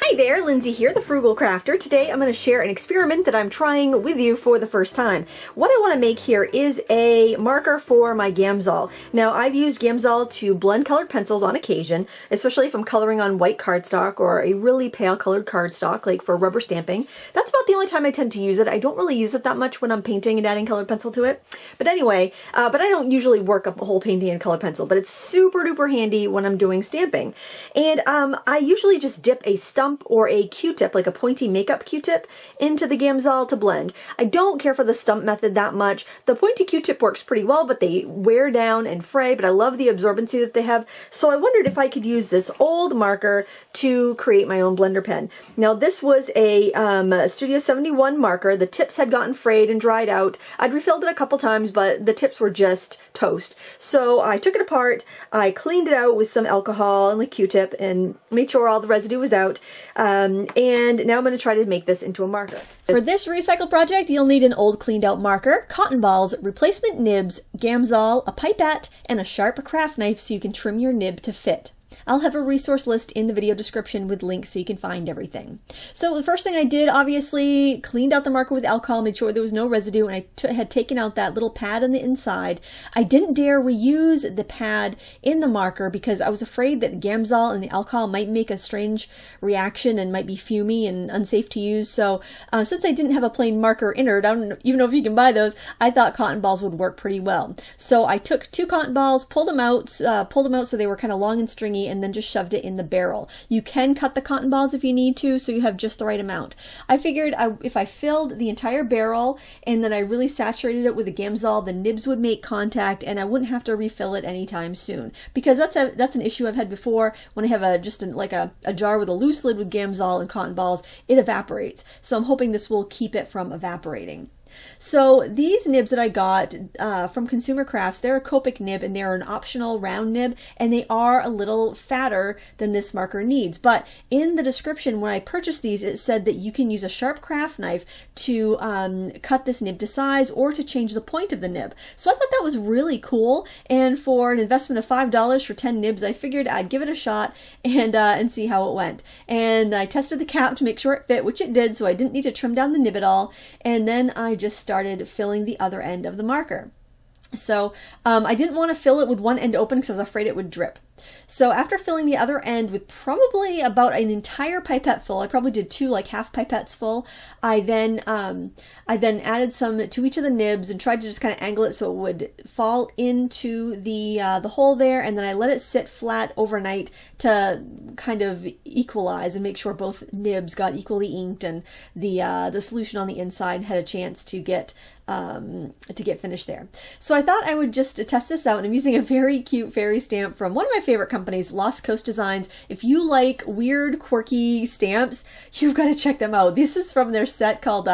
Hi there, Lindsay here, the Frugal Crafter. Today I'm going to share an experiment that I'm trying with you for the first time. What I want to make here is a marker for my Gamsol. Now, I've used Gamsol to blend colored pencils on occasion, especially if I'm coloring on white cardstock or a really pale colored cardstock, like for rubber stamping. That's about the only time I tend to use it. I don't really use it that much when I'm painting and adding colored pencil to it. But anyway, but I don't usually work up a whole painting in colored pencil, but it's super duper handy when I'm doing stamping. And I usually just dip a stump or a Q-tip, like a pointy makeup Q-tip, into the Gamsol to blend. I don't care for the stump method that much. The pointy Q-tip works pretty well, but they wear down and fray, but I love the absorbency that they have. So I wondered if I could use this old marker to create my own blender pen. Now this was a Studio 71 marker. The tips had gotten frayed and dried out. I'd refilled it a couple times, but the tips were just toast. So I took it apart, I cleaned it out with some alcohol and the Q-tip and made sure all the residue was out. And now I'm going to try to make this into a marker. For this recycle project, you'll need an old cleaned out marker, cotton balls, replacement nibs, Gamsol, a pipette, and a sharp craft knife so you can trim your nib to fit. I'll have a resource list in the video description with links so you can find everything. So the first thing I did, obviously, cleaned out the marker with alcohol, made sure there was no residue, and I had taken out that little pad on the inside. I didn't dare reuse the pad in the marker because I was afraid that Gamsol and the alcohol might make a strange reaction and might be fumy and unsafe to use. So since I didn't have a plain marker inert, I don't even know if you can buy those, I thought cotton balls would work pretty well. So I took 2 cotton balls, pulled them out so they were kind of long and stringy, and then just shoved it in the barrel. You can cut the cotton balls if you need to, so you have just the right amount. I figured if I filled the entire barrel and then I really saturated it with the Gamsol, the nibs would make contact and I wouldn't have to refill it anytime soon. Because that's an issue I've had before when I have a jar with a loose lid with Gamsol and cotton balls, it evaporates. So I'm hoping this will keep it from evaporating. So these nibs that I got from Consumer Crafts, they're a Copic nib and they're an optional round nib, and they are a little fatter than this marker needs. But in the description when I purchased these, it said that you can use a sharp craft knife to cut this nib to size or to change the point of the nib. So I thought that was really cool, and for an investment of $5 for 10 nibs, I figured I'd give it a shot and see how it went. And I tested the cap to make sure it fit, which it did, so I didn't need to trim down the nib at all. And then I just started filling the other end of the marker. So I didn't want to fill it with one end open because I was afraid it would drip. So after filling the other end with probably about an entire pipette full, I probably did 2 like half pipettes full, I then added some to each of the nibs and tried to just kind of angle it so it would fall into the hole there, and then I let it sit flat overnight to kind of equalize and make sure both nibs got equally inked and the solution on the inside had a chance to get finished there. So I thought I would just test this out, and I'm using a very cute fairy stamp from one of my favorite companies, Lost Coast Designs. If you like weird, quirky stamps, you've got to check them out. This is from their set called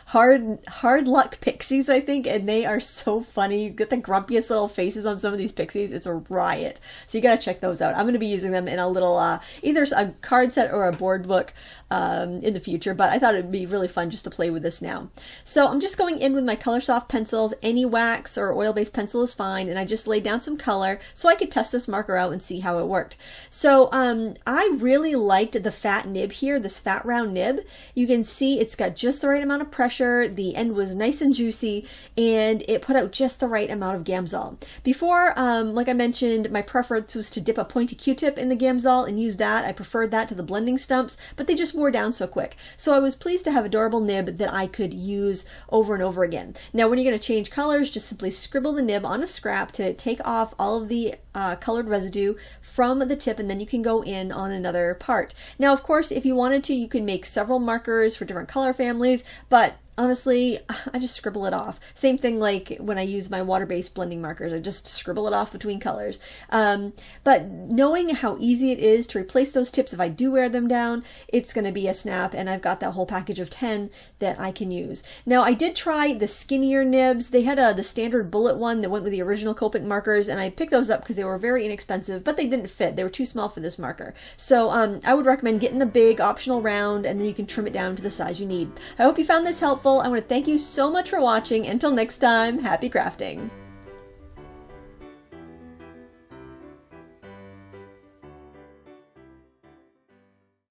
Hard Luck Pixies, I think, and they are so funny. You get the grumpiest little faces on some of these pixies. It's a riot. So you got to check those out. I'm going to be using them in a little, either a card set or a board book in the future, but I thought it'd be really fun just to play with this now. So I'm just going in with my Color Soft pencils. Any wax or oil-based pencil is fine, and I just laid down some color so I could test this marker out and see how it worked. So I really liked the fat nib here, this fat round nib. You can see it's got just the right amount of pressure, the end was nice and juicy, and it put out just the right amount of Gamsol. Before, like I mentioned, my preference was to dip a pointy Q-tip in the Gamsol and use that. I preferred that to the blending stumps, but they just wore down so quick. So I was pleased to have a durable nib that I could use over and over again. Now when you're going to change colors, just simply scribble the nib on a scrap to take off all of the colored residue from the tip, and then you can go in on another part. Now of course if you wanted to, you could make several markers for different color families, but honestly, I just scribble it off. Same thing like when I use my water-based blending markers. I just scribble it off between colors. But knowing how easy it is to replace those tips if I do wear them down, it's going to be a snap, and I've got that whole package of 10 that I can use. Now, I did try the skinnier nibs. They had the standard bullet one that went with the original Copic markers, and I picked those up because they were very inexpensive, but they didn't fit. They were too small for this marker. So I would recommend getting the big optional round, and then you can trim it down to the size you need. I hope you found this helpful. I want to thank you so much for watching. Until next time, happy crafting!